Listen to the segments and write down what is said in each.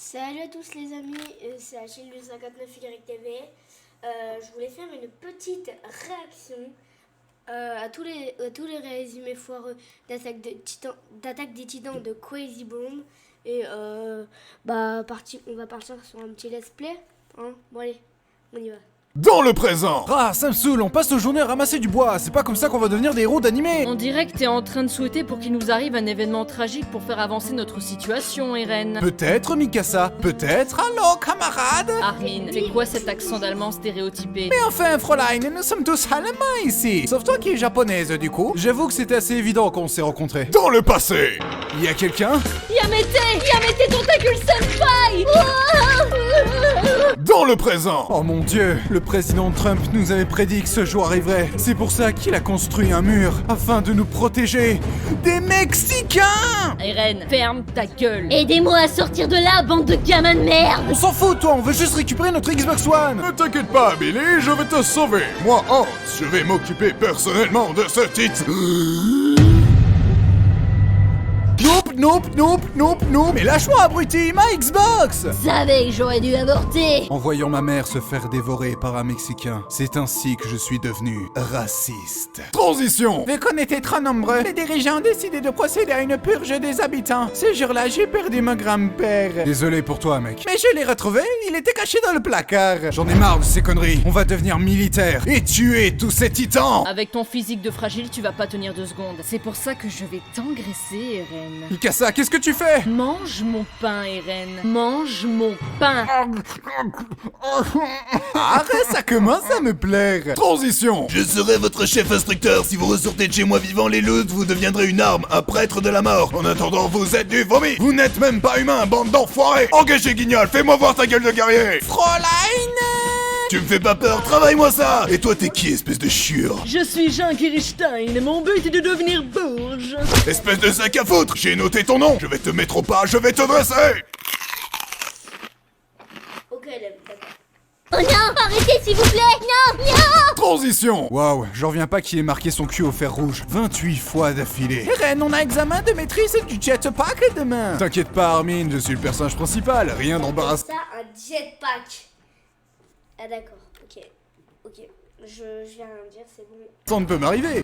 Salut à tous les amis, c'est Achille du 59Y TV. Je voulais faire une petite réaction à tous les résumés foireux d'attaque des titans de Crazy Bomb. Et on va partir sur un petit let's play. Hein, bon allez, on y va. Dans le présent. Ah, ça me saoule, on passe nos journées à ramasser du bois, c'est pas comme ça qu'on va devenir des héros d'animé. On dirait que t'es en train de souhaiter pour qu'il nous arrive un événement tragique pour faire avancer notre situation, Eren. Peut-être Mikasa, peut-être. Allô, camarade. Armin, c'est quoi cet accent d'allemand stéréotypé? Mais enfin, Fräulein, nous sommes tous allemands ici. Sauf toi qui es japonaise, du coup. J'avoue que c'était assez évident qu'on s'est rencontrés. Dans le passé. Y a quelqu'un? Yamete Tentacule Senpai. Dans le présent. Oh mon dieu, le président Trump nous avait prédit que ce jour arriverait. C'est pour ça qu'il a construit un mur, afin de nous protéger des Mexicains. Eren, ferme ta gueule. Aidez-moi à sortir de là, bande de gamins de merde! On s'en fout, toi, on veut juste récupérer notre Xbox One. Ne t'inquiète pas, Billy, je vais te sauver. Moi, Hans, je vais m'occuper personnellement de ce titre. Nope. Mais lâche-moi, abruti, ma Xbox. Savais que j'aurais dû avorter! En voyant ma mère se faire dévorer par un Mexicain, c'est ainsi que je suis devenu raciste. Transition. Vu qu'on était trop nombreux, les dirigeants ont décidé de procéder à une purge des habitants. Ce jour-là, j'ai perdu mon grand-père. Désolé pour toi, mec. Mais je l'ai retrouvé, il était caché dans le placard. J'en ai marre de ces conneries. On va devenir militaire et tuer tous ces titans. Avec ton physique de fragile, tu vas pas tenir 2 secondes. C'est pour ça que je vais t'engraisser, Eren. Mikasa, qu'est-ce que tu fais? Mange mon pain, Eren. Mange mon pain. Arrête, ça commence à me plaire. Transition. Je serai votre chef instructeur. Si vous ressortez de chez moi vivant les loups, vous deviendrez une arme, un prêtre de la mort. En attendant, vous êtes du vomi. Vous n'êtes même pas humain, bande d'enfoirés. Engagez Guignol, fais-moi voir ta gueule de guerrier. Fräulein! Tu me fais pas peur, travaille-moi ça. Et toi, t'es qui, espèce de chiure? Je suis Jean Kirstein. Mon but est de devenir bourge. Espèce de sac à foutre. J'ai noté ton nom. Je vais te mettre au pas, je vais te dresser. Ok, d'accord. Oh non! Arrêtez s'il vous plaît! Non! Transition. Waouh, j'en reviens pas qu'il ait marqué son cul au fer rouge 28 fois d'affilée. Eren, on a examen de maîtrise du jetpack demain. T'inquiète pas, Armin, je suis le personnage principal, rien d'embarrassant. Ça, un jetpack. Ah d'accord, ok. Je viens rien dire, c'est bon. Ça ne peut m'arriver.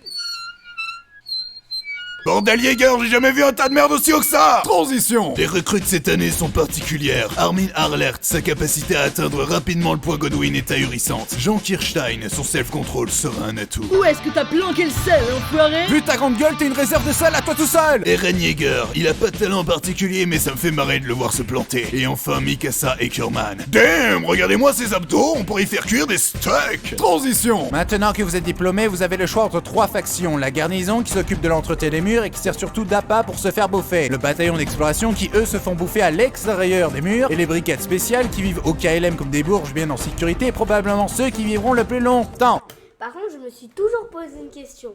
Bordel Jäger, j'ai jamais vu un tas de merde aussi haut que ça. Transition. Les recrues de cette année sont particulières. Armin Harlert, sa capacité à atteindre rapidement le poids Godwin est ahurissante. Jean Kirstein, son self-control sera un atout. Où est-ce que t'as planqué le sel, enfoiré? Vu ta grande gueule, t'es une réserve de sel à toi tout seul. Eren Jäger, il a pas de talent particulier mais ça me fait marrer de le voir se planter. Et enfin Mikasa Eckerman. Damn, regardez-moi ces abdos, on pourrait y faire cuire des steaks. Transition. Maintenant que vous êtes diplômé, vous avez le choix entre 3 factions. La garnison qui s'occupe de l'entretien des murs et qui sert surtout d'appât pour se faire bouffer. Le bataillon d'exploration qui eux se font bouffer à l'extérieur des murs. Et les brigades spéciales qui vivent au KLM comme des bourges bien en sécurité et probablement ceux qui vivront le plus longtemps. Par contre, je me suis toujours posé une question.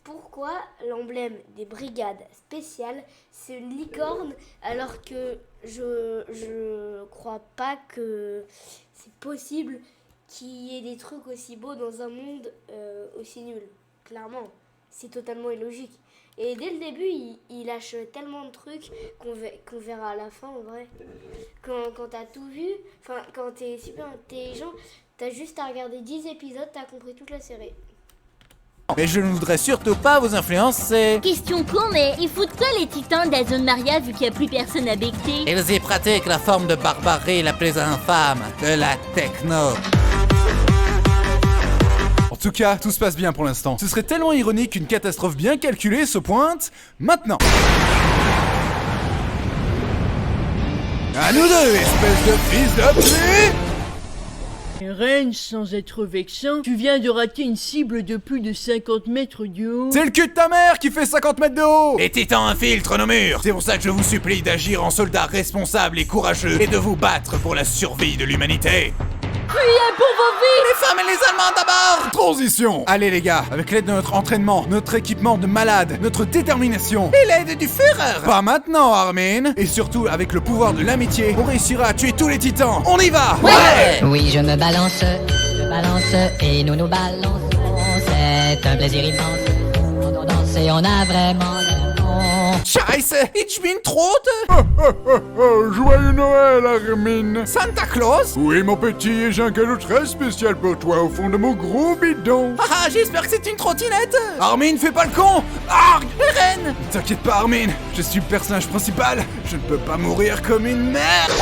Pourquoi l'emblème des brigades spéciales, c'est une licorne, alors que je crois pas que c'est possible qu'il y ait des trucs aussi beaux dans un monde aussi nul. Clairement, c'est totalement illogique. Et dès le début, il lâche tellement de trucs qu'on verra à la fin, en vrai. Quand t'as tout vu, enfin, quand t'es super intelligent, t'as juste à regarder 10 épisodes, t'as compris toute la série. Mais je ne voudrais surtout pas vous influencer. Question con, mais ils foutent quoi les titans de la zone Maria vu qu'il n'y a plus personne à becter? Ils y pratiquent la forme de barbarie la plus infâme, de la techno. En tout cas, tout se passe bien pour l'instant. Ce serait tellement ironique qu'une catastrophe bien calculée se pointe maintenant. À nous deux, espèce de fils de pute. Eren, sans être vexant, tu viens de rater une cible de plus de 50 mètres de haut. C'est le cul de ta mère qui fait 50 mètres de haut. Les titans infiltrent nos murs. C'est pour ça que je vous supplie d'agir en soldat responsable et courageux et de vous battre pour la survie de l'humanité. Priez pour vos vies! Les femmes et les Allemands d'abord. Transition. Allez les gars, avec l'aide de notre entraînement, notre équipement de malade, notre détermination et l'aide du Führer. Pas maintenant, Armin. Et surtout, avec le pouvoir de l'amitié, on réussira à tuer tous les titans. On y va. Ouais! Oui, je me balance et nous nous balançons. C'est un plaisir immense. On danse et on a vraiment le nom. Scheiße, ich bin tot. Oh, joyeux Noël, Armin. Santa Claus? Oui, mon petit, et j'ai un cadeau très spécial pour toi au fond de mon gros bidon. Ah, j'espère que c'est une trottinette. Armin, fais pas le con. Arg, Eren. T'inquiète pas, Armin, je suis le personnage principal. Je ne peux pas mourir comme une merde.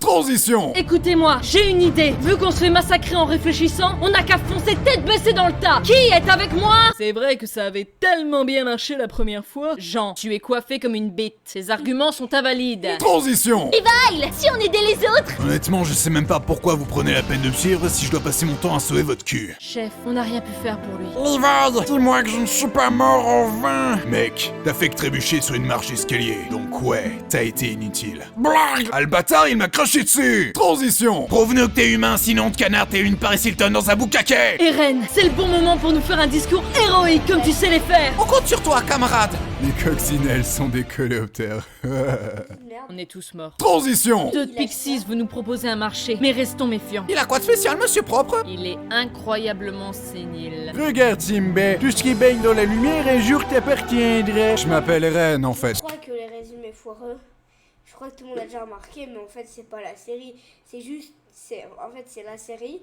Transition. Écoutez-moi, j'ai une idée. Vu qu'on se fait massacrer en réfléchissant, on n'a qu'à foncer tête baissée dans le tas. Qui est avec moi? C'est vrai que ça avait tellement bien marché la première fois. Jean, tu es coiffé comme une bite. Ces arguments sont invalides. Transition. Levi, si on aidait les autres. Honnêtement, je sais même pas pourquoi vous prenez la peine de me suivre si je dois passer mon temps à sauver votre cul. Chef, on n'a rien pu faire pour lui. Levi, dis-moi que je ne suis pas mort en vain. Mec, t'as fait que trébucher sur une marche d'escalier. Donc ouais, t'as été inutile. Blague. Ah, le bâtard, il m'a craché dessus. Transition. Prouve-nous que t'es humain, sinon de canard, t'es une Paris Hilton dans un boucaquet. Eren, c'est le bon moment pour nous faire un discours héroïque comme tu sais les faire. On compte sur toi, camarade. Les coccinelles sont des coléoptères. Merde. On est tous morts. Transition. Deux de Pixies veut nous proposer un marché, mais restons méfiants. Il a quoi de spécial, monsieur propre? Il est incroyablement sénile. Regarde, Simba, tout ce qui baigne dans la lumière un jour t'appartiendrait. Je m'appelle Ren, en fait. Je crois que les résumés foireux, je crois que tout le monde a déjà remarqué, mais en fait c'est pas la série, c'est juste, c'est la série,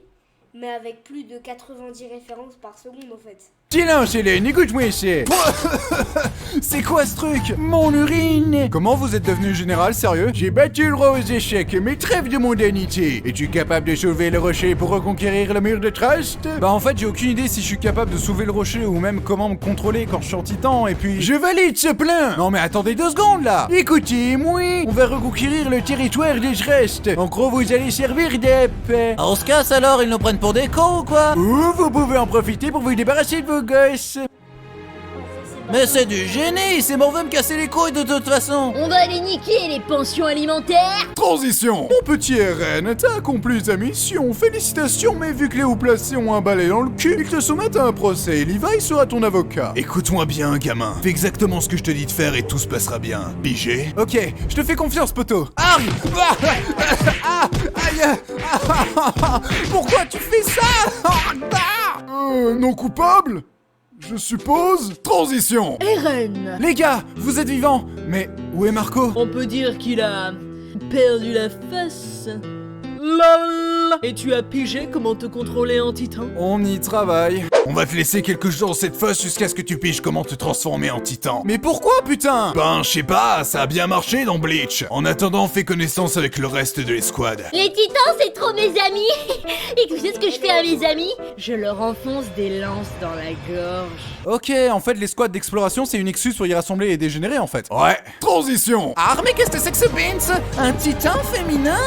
mais avec plus de 90 références par seconde en fait. Silence, Hélène, écoute-moi ici. C'est quoi ce truc? Mon urine. Comment vous êtes devenu général, sérieux? J'ai battu le roi aux échecs, mais trêve de mondanité. Es-tu capable de soulever le rocher pour reconquérir le mur de Trust? Bah en fait j'ai aucune idée si je suis capable de soulever le rocher ou même comment me contrôler quand je suis en titan et puis... Je valide ce plan. Non mais attendez 2 secondes là. Écoutez-moi, on va reconquérir le territoire de Trust. En gros, vous allez servir d'épée. On se casse alors, ils nous prennent pour des cons ou quoi? Ou vous pouvez en profiter pour vous débarrasser de vos gosses. Mais c'est du génie, c'est bon, veut me casser les couilles de toute façon. On va aller niquer les pensions alimentaires. Transition. Mon petit RN, t'as accompli ta mission. Félicitations, mais vu que les hauts placés ont un balai dans le cul, ils te soumettent à un procès et Levi sera ton avocat. Écoute-moi bien, gamin. Fais exactement ce que je te dis de faire et tout se passera bien. Pigé? Ok, je te fais confiance, poteau. Arg. Ah, aïe. Pourquoi tu fais ça? Non coupable? Je suppose. Transition. Eren, Les gars, vous êtes vivants. Mais où est Marco? on peut dire qu'il a perdu la face. LOL. Et tu as pigé comment te contrôler en titan? On y travaille. On va te laisser quelques jours dans cette fosse jusqu'à ce que tu piges comment te transformer en titan. Mais pourquoi, putain? Ben, je sais pas, ça a bien marché dans Bleach. En attendant, fais connaissance avec le reste de l'escouade. Les titans, c'est trop mes amis. Et tu sais ce que je fais à mes amis? Je leur enfonce des lances dans la gorge. Ok, en fait les squads d'exploration c'est une excuse pour y rassembler et dégénérer en fait. Ouais. Transition. Ah mais qu'est-ce que c'est que ce Beans? Un titan féminin?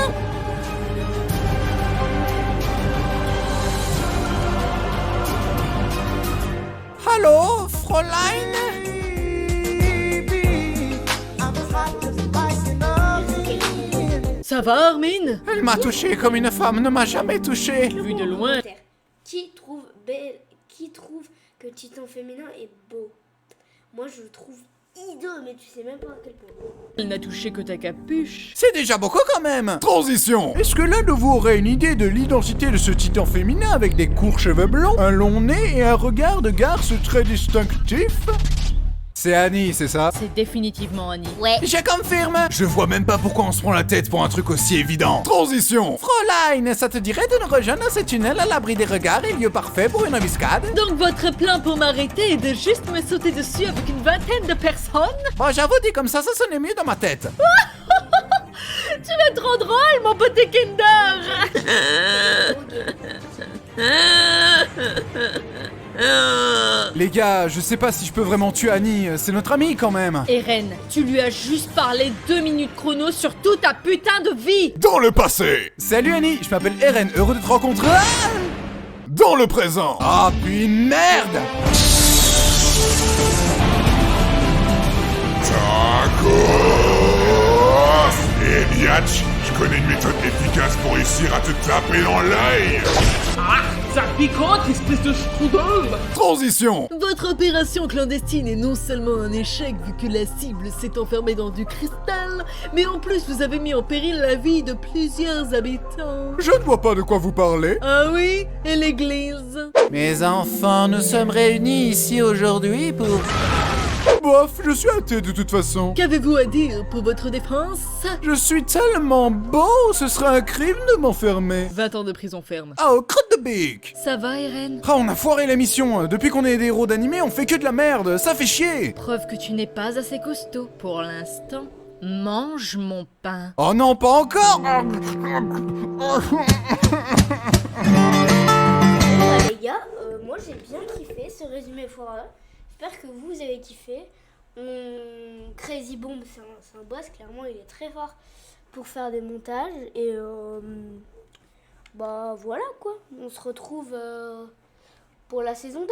Allô, Fräulein? Ça va, Armin? Elle m'a touché comme une femme ne m'a jamais touché. Vu de loin. Qui trouve que Titan féminin est beau? Moi je le trouve hideux, mais tu sais même pas à quel point. Elle n'a touché que ta capuche. C'est déjà beaucoup quand même. Transition. Est-ce que l'un de vous aurait une idée de l'identité de ce titan féminin avec des courts cheveux blancs, un long nez et un regard de garce très distinctif? C'est Annie, c'est ça? C'est définitivement Annie. Ouais. Je confirme. Je vois même pas pourquoi on se prend la tête pour un truc aussi évident. Transition. Fräulein, ça te dirait de nous rejoindre dans ce tunnel à l'abri des regards et lieu parfait pour une embuscade? Donc votre plan pour m'arrêter est de juste me sauter dessus avec une vingtaine de personnes? Bon, j'avoue, dit comme ça sonnait mieux dans ma tête. Tu vas trop drôle, mon petit Kinder! Les gars, je sais pas si je peux vraiment tuer Annie, c'est notre amie quand même. Eren, tu lui as juste parlé 2 minutes chrono sur toute ta putain de vie. Dans le passé. Salut Annie, je m'appelle Eren, heureux de te rencontrer. Dans le présent. Ah, puis merde. Et Biatch, je connais une méthode efficace pour réussir à te taper dans l'œil. Ça picote, espèce de strudel! Transition. Votre opération clandestine est non seulement un échec vu que la cible s'est enfermée dans du cristal, mais en plus vous avez mis en péril la vie de plusieurs habitants. Je ne vois pas de quoi vous parlez. Ah oui? Et l'église? Mes enfants, nous sommes réunis ici aujourd'hui pour... Bof, je suis athée de toute façon. Qu'avez-vous à dire pour votre défense? Je suis tellement beau, ce serait un crime de m'enfermer. 20 ans de prison ferme. Oh, crotte de bique. Ça va, Eren? Ah, on a foiré la mission. Depuis qu'on est des héros d'animé, on fait que de la merde. Ça fait chier. Preuve que tu n'es pas assez costaud. Pour l'instant, mange mon pain. Oh non, pas encore. Les gars, moi j'ai bien kiffé ce résumé foireux. J'espère que vous avez kiffé. Crazy Bomb, c'est un boss, clairement il est très fort pour faire des montages. Et bah voilà quoi, on se retrouve pour la saison 2.